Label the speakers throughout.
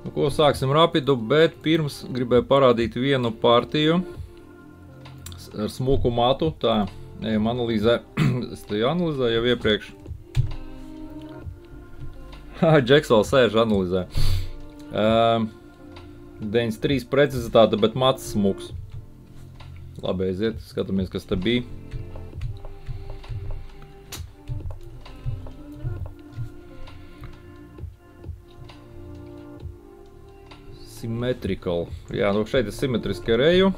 Speaker 1: Nu, ko sāksim rapidu, bet pirms gribēju parādīt vienu partiju ar smuku matu. Tā, ejam analīzē. Es te analizēju jau iepriekš. Džeks vēl sēž analizē. 93 precizitāte, bet mats smuks. Labi, aiziet, skatāmies, kas te bija. Symmetrical. Jā, nu šeit ir simetriski ar eju.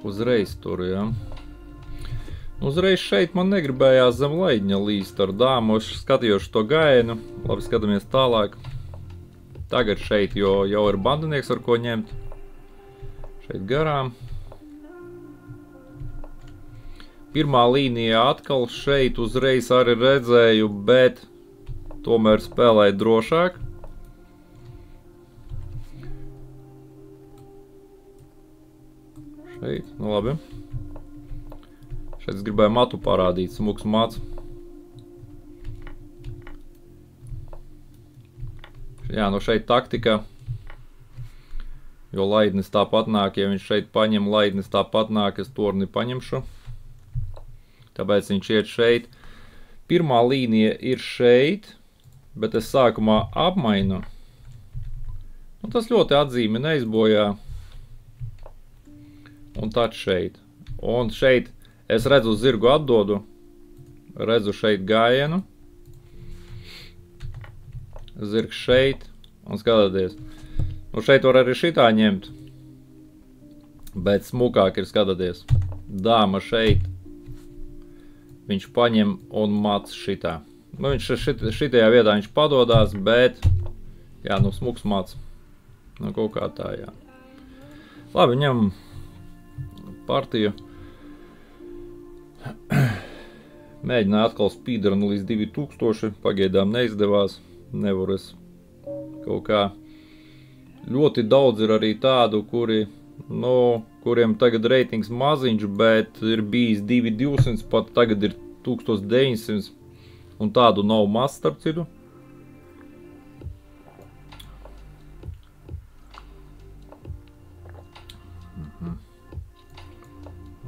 Speaker 1: Uzreiz tur, jā. Uzreiz šeit man negribējās zem leidņa līst ar dāmu. Es skatījos to gājienu. Labi, skatāmies tālāk. Tagad šeit jau ir bandinieks, ar ko ņemt. Šeit garām. Pirmā līnija atkal šeit uzreiz arī redzēju, bet tomēr spēlēju drošāk. Šeit, nu labi. Šeit es gribēju matu parādīt, smuks mats. Jā, nu šeit taktika, jo laidnis tāpat nāk, ja viņš šeit paņem, laidnis tāpat nāk, es torni paņemšu. Tāpēc viņš iet šeit. Pirmā līnija ir šeit, bet es sākumā apmainu. Un tas ļoti atzīmi neizbojā. Un tad šeit. Un šeit es redzu zirgu atdodu. Redzu šeit gājienu. Zirgs šeit. Un skatieties. Nu šeit var arī šitā ņemt. Bet smukāk ir skatieties. Dāma šeit. Viņš paņem un mats šitā. Nu, viņš šitajā vietā viņš padodās, bet, jā, nu, smuks mats. Nu, kaut kā tā, jā. Labi, ņem partiju. Mēģināju atkal speedrunu līdz 2000. Pagaidām neizdevās. Nevaru es kaut kā. Ļoti daudz ir arī tādu, kuriem tagad reitings maziņš, bet ir bijis 2200, pat tagad ir 1900, un tādu nav maz, starp citu.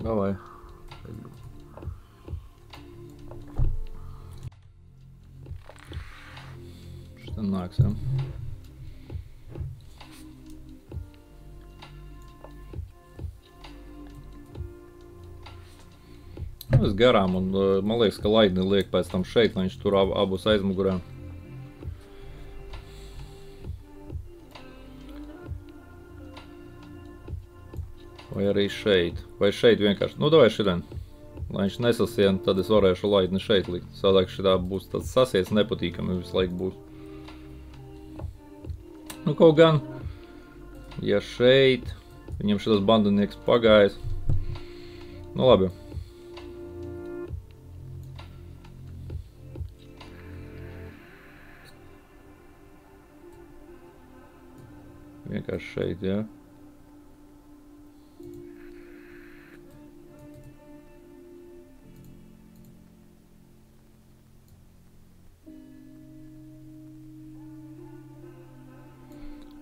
Speaker 1: Davai. Šitā nāks, jā. Es garām, un man liekas, ka laidni liek pēc tam šeit, lai viņš tur abus aizmugurē. Vai arī šeit. Vai šeit vienkārši. Nu, davai šitien. Lai viņš nesasien, tad es varēšu laidni šeit likt. Sādāk šitā būs tāds sasiets nepatīkami visu laiku būs. Nu, kaut gan, ja šeit, viņam šitas bandinieks pagājis. Nu, labi. Vienkārši šeit, jā.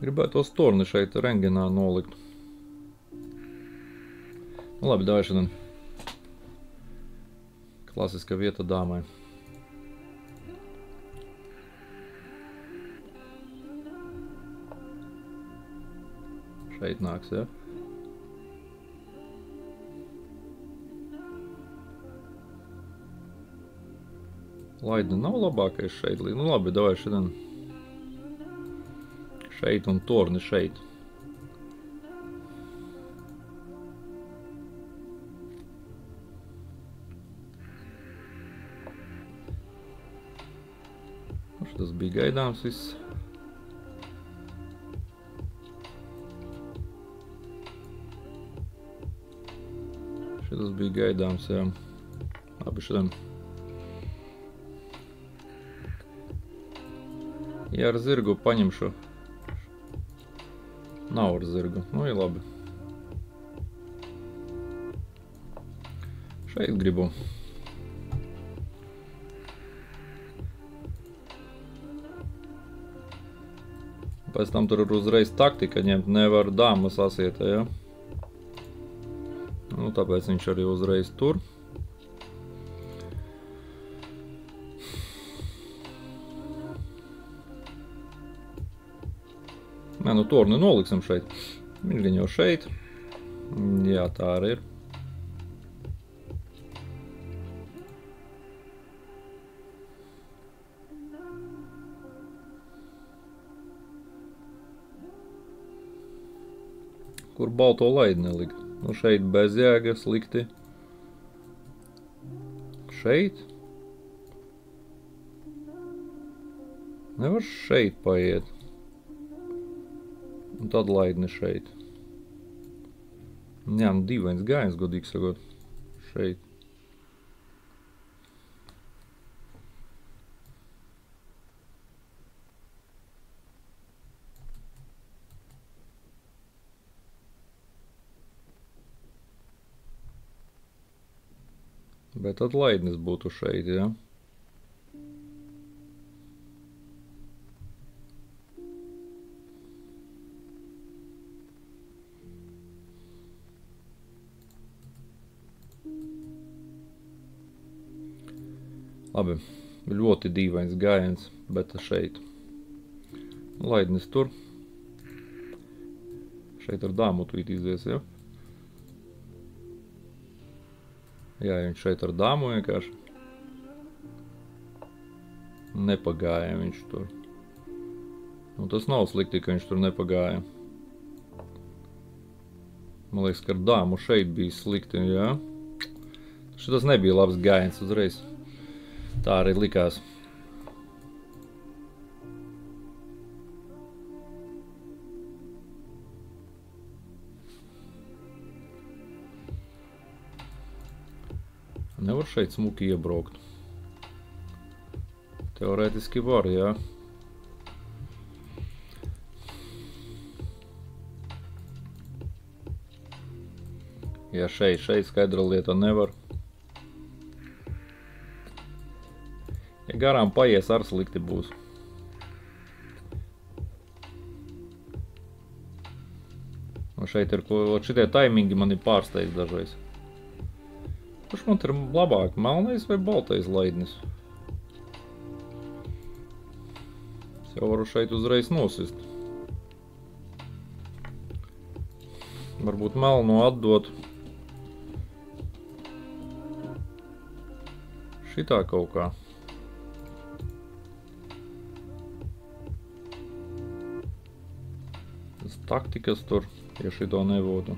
Speaker 1: Gribētu tos torni šeit rengenā nolikt. Nu labi, davai šodien. Klasiska vieta dāmai. Šeit nāks, ja? Laidni nav labākais šeit. Nu labi, davai šodien. Šeit un torni šeit. Tas bija gaidāms viss. Šitas bija gaidāms, jā. Labi šodien. Ja ar zirgu paņemšu. Nav ar zirgu. Nu, ir labi. Šeit gribu. Pēc tam tur ir uzreiz taktika ņemt, nevar dāmas asietē, ja? Nu, tāpēc viņš arī uzreiz tur. Nē, nu torni noliksim šeit. Viņš gan jau šeit. Jā, tā arī ir. Kur balto laidi nelikt? Nu šeit bez jēgas likti. Šeit? Nevar šeit paiet. Un tad laidni šeit. Jā, nu dīvains gājiens, godīgi sakot. Šeit. Bet tad laidnis būtu šeit, ja? Labi, ļoti dīvains gājiens, bet šeit. Laidnis tur. Šeit ar dāmu tūīt izies, ja? Jā, viņš šeit ar dāmu vienkārši. Nepagāja viņš tur. Nu, tas nav slikti, ka viņš tur nepagāja. Man liekas, ka ar dāmu šeit bija slikti, jā. Šitas nebija labs gājiens uzreiz. Tā arī likās. Nevar šeit smuki iebraukt. Teorētiski var, jā. Ja šeit skaidra lieta nevar. Ja garām paies, ar slikti būs. Un šeit ir, šitie taimingi mani pārsteidz dažreiz. Kurš man ir labāk, melnais vai baltais laidnis? Es jau varu šeit uzreiz nosist. Varbūt melno atdot. Šitā kaut kā. Tas taktikas tur, ja šito nebūtu.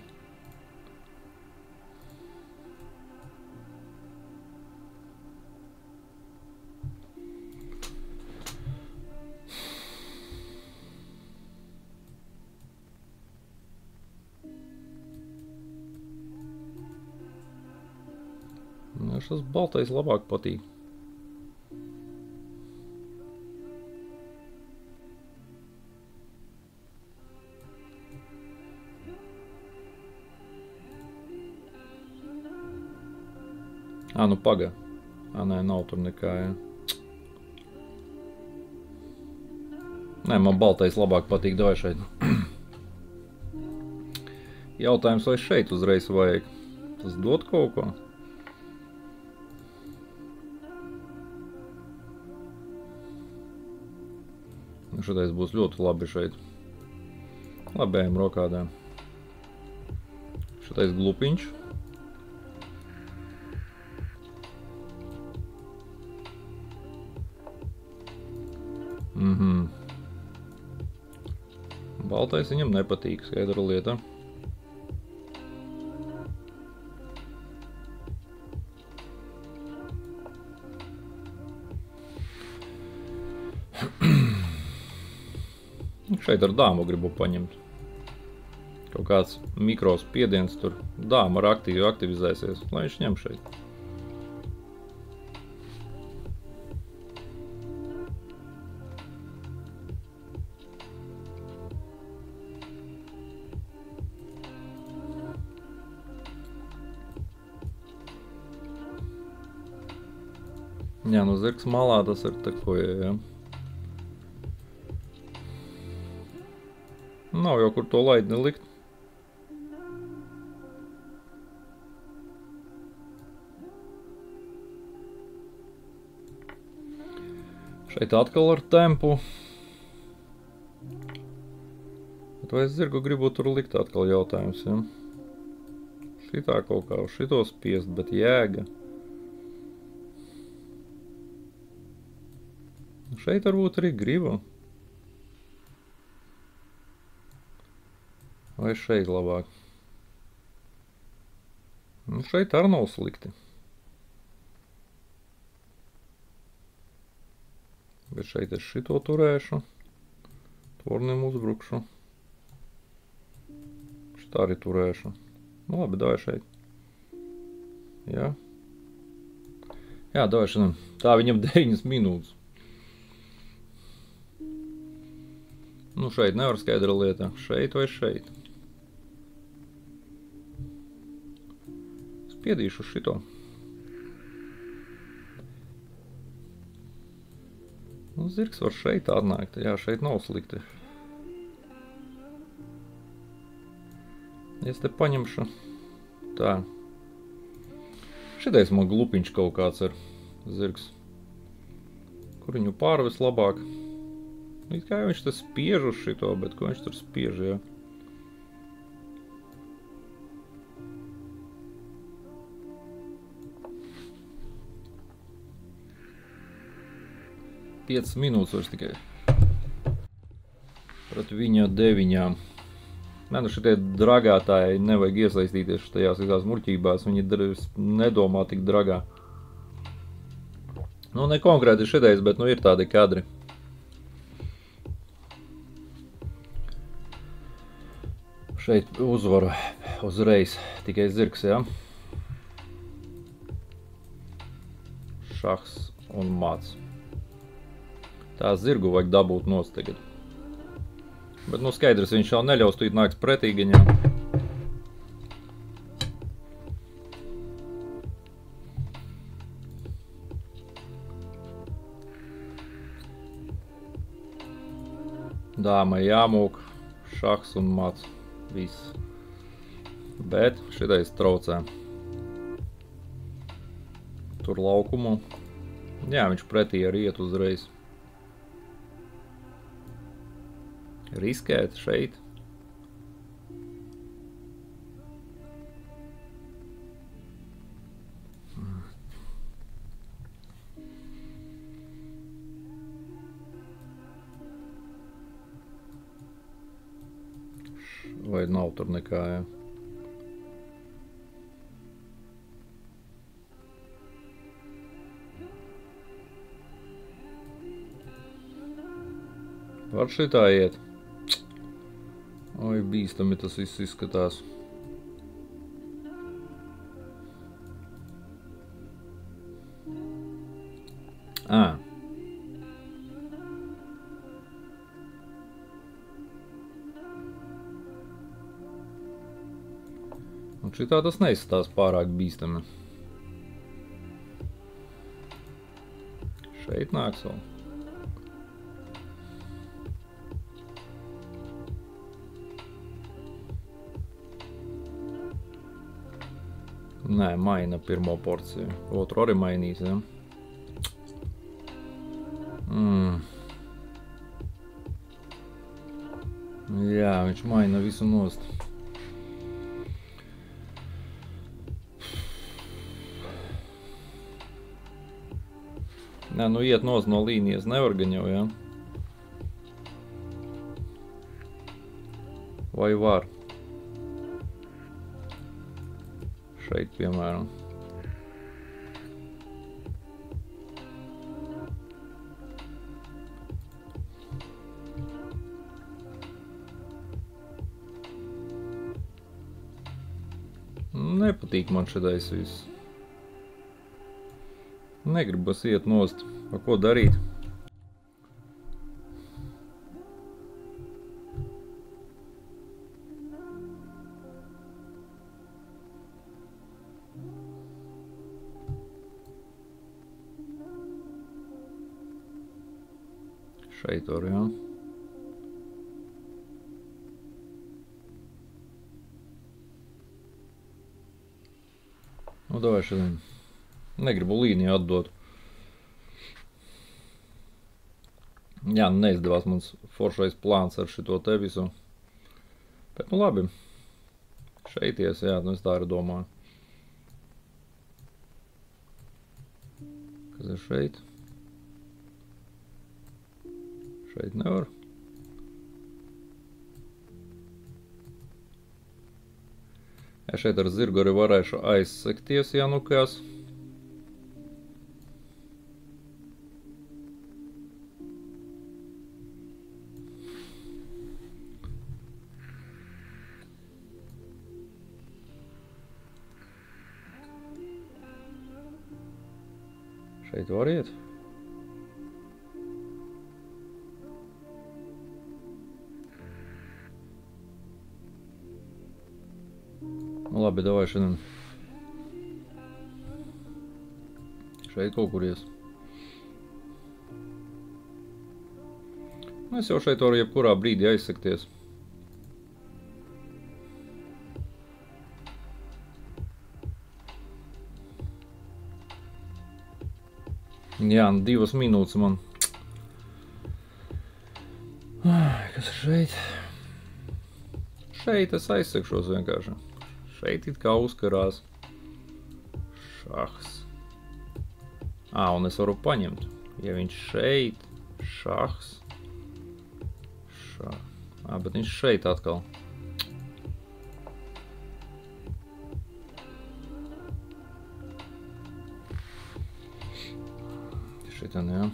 Speaker 1: Šis baltais labāk patīk. Nu paga. Nē, nav tur nekā, jā. Nē, man baltais labāk patīk, davai šeit. Jautājums, vai šeit uzreiz vajag? Tas dot kaut ko? Šitais būs ļoti labi šeit. Labējiem rokādēm. Šitais glupiņš. Baltais viņam nepatīk, skaidra lieta. Šeit ar dāmu gribu paņemt. Kaut kāds mikrospiediens tur. Dāma ar aktīvi aktivizēsies, lai viņš ņem šeit. Jā, nu zirgs malā tas ir tako, jā. Nav jau kur to laidni likt. Šeit atkal ar tempu. Bet vai es zirgu gribu tur likt atkal jautājums, ja? Šitā kaut kā uz šito spiest, bet jēga. Šeit varbūt arī gribu. Vai šeit labāk? Nu, šeit arī nav slikti. Bet šeit es šito turēšu. Tornim uzbrukšu. Šitā arī turēšu. Nu labi, davai šeit. Jā. Jā, davai šeit. Tā viņam 9 minūtes. Nu šeit nevar skaidra lieta. Šeit vai šeit. Spiedīšu šito. Nu, zirgs var šeit atnākt. Jā, šeit nav slikti. Es te paņemšu. Tā. Šitais man glupiņš kaut kāds ir zirgs. Kur viņu pārvis labāk? It kā viņš te spiež uz šito, bet ko viņš tur spiež, jā. Piecas minūtes vairs tikai. Pret viņa 9. Nē, nu šitie dragātāji nevajag iesaistīties šitajās visās muļķībās. Viņi nedomā tik dragā. Nu, ne konkrēti šitais, bet nu ir tādi kadri. Šeit uzvaru uzreiz tikai zirgs, jā. Šahs un mats. Tā zirgu vajag dabūt nost tagad. Bet nu skaidrs, viņš jau neļaus tūīt nāks pretī gaņām. Dāma jāmūk, šahs un mats. Viss. Bet šitais traucē. Tur laukumu. Jā, viņš pretī arī iet uzreiz. Riskēt šeit. Vai nav tur nekā, jā. Var šitā iet. Oi, bīstami tas viss izskatās. Un šitā tas neizskatās pārāk bīstami. Šeit nāks vēl. Nē, maina pirmo porciju. Otru arī mainīs, ja? Jā, viņš maina visu nost. Nē, nu iet nost no līnijas nevar gan jau, ja? Vai var? Šeit, piemēram. Nepatīk man šitais viss. Negribas iet nost. Pa ko darīt? Šeit var, jā. Nu, davai šodien. Negribu līniju atdot. Jā, nu neizdevās mans foršais plāns ar šito te visu. Bet, nu labi. Šeit ies, jā, nu es tā arī domāju. Kas ir šeit? Šeit nevar. Ja šeit ar zirgu arī varēšu aizsekties, ja nu kas. Šeit var iet. Nu labi, davai šodien. Šeit kaut kur ies. Es jau šeit varu jebkurā brīdī aizsekties. Jā, 2 minūtes man. Kas ir šeit? Šeit es aizsekšos vienkārši. Šeit it kā uzkarās. Šahs. Un es varu paņemt. Ja viņš šeit, šahs. Šah. Bet viņš šeit atkal. Šitan, jā.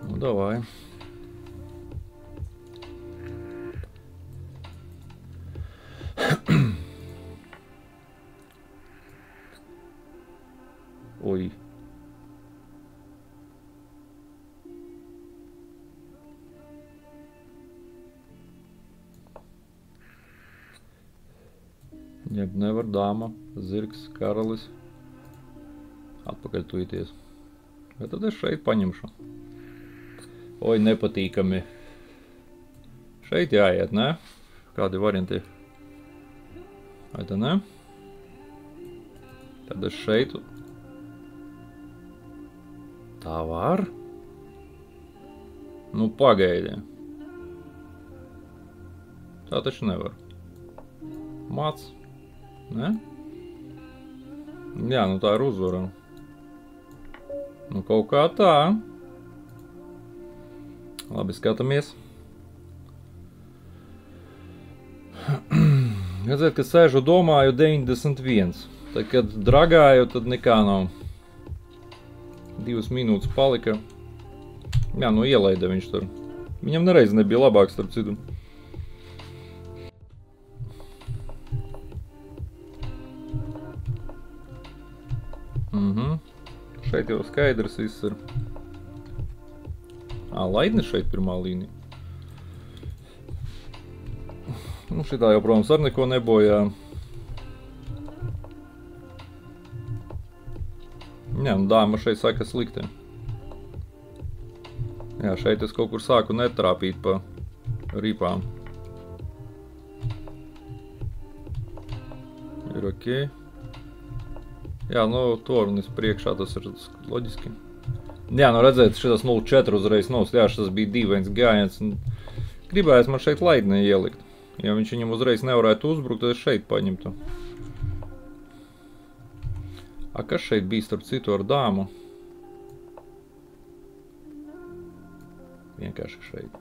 Speaker 1: Nu, davai. Oi. Ņemt nevar, dāma, zirgs, karalis. Atpakaļ tuities. Bet tad es šeit paņemšu. Oi, nepatīkami. Šeit jāiet, ne? Kādi varianti? Vai tā ne? Tad es šeit. Tā var? Nu, pagaidi. Tā taču nevar. Māc. Ne? Jā, nu tā ir uzvara. Nu, kaut kā tā. Labi, skatāmies. Redzēt, ka sēžu domāju 91. Tad, kad dragāju, tad nekā nav. 2 minūtes palika. Jā, nu ielaida viņš tur. Viņam nereiz nebija labāks, starp citu. Šeit jau skaidrs viss ir. Laidne šeit pirmā līnija. Nu, šitā jau, protams, ar neko nebojā. Jā, nu dāma šeit saka slikti. Jā, šeit es kaut kur sāku netrāpīt pa ripām. Ir ok. Jā, nu, tornis priekšā, tas ir loģiski. Jā, nu redzēt, šitas 0,4 uzreiz nost. Jā, šitas bija dīvains gājiens. Gribējās man šeit laidnē ielikt. Ja viņš viņam uzreiz nevarētu uzbrukt, tad es šeit paņemtu. Kas šeit bija starp citu ar dāmu? Vienkārši šeit.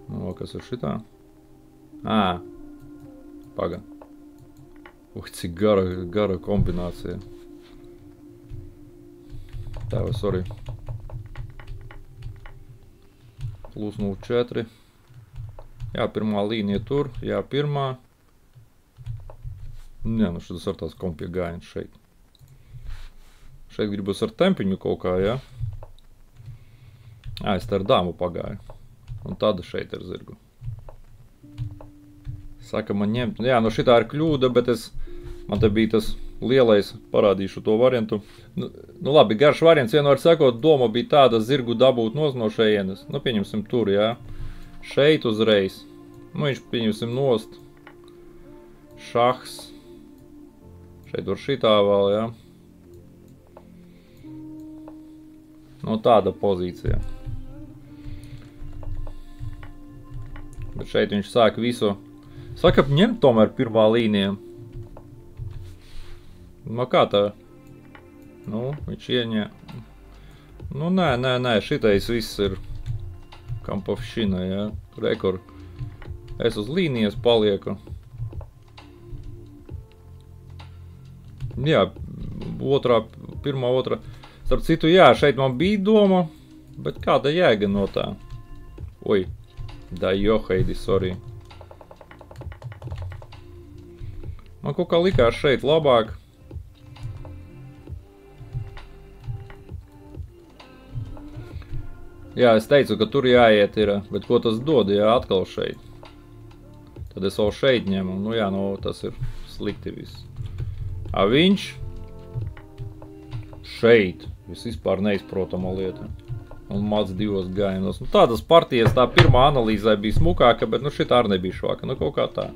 Speaker 1: Nu, kas ir šitā? Paga. Cik gara kombinācija. Tā vai, sorry. Plus 0,4. Jā, pirmā līnija tur. Jā, pirmā. Jā, nu šitas ar tās kompie gājiens šeit. Šeit gribas ar tempiņu kaut kā, jā. Es te ar dāmu pagāju. Un tad šeit ar zirgu. Saka man ņemt. Jā, nu šitā ir kļūda, bet man te bija tas lielais, parādīšu to variantu. Nu labi, garš variants, vienmēr sakot, doma bija tāda zirgu dabūt no šejienes. Nu, pieņemsim tur, jā. Šeit uzreiz. Nu, viņš pieņemsim nost. Šahs. Šeit var šitā vēl, jā. Nu, tāda pozīcija. Bet šeit viņš sāk visu. Saka, ņemt tomēr pirmā līnija. Nu, kā tā? Nu, viņš ieņē. Nu, nē, šitais viss ir kampovšina, jā. Rekord. Es uz līnijas palieku. Jā, pirmā, otrā. Starp citu, jā, šeit man bija doma, bet kāda jēga no tā? Oi, da joheidi, sorry. Man kaut kā likās šeit labāk. Jā, es teicu, ka tur jāiet ir, bet ko tas dod, jā, atkal šeit. Tad es vēl šeit ņemu, nu jā, nu tas ir slikti viss. A viņš šeit, vispār neizprotama lieta. Un mats divos gājienos. Nu tādas partijas, tā pirmā analīzē bija smukāka, bet nu šitā arī nebija švāka, nu kaut kā tā.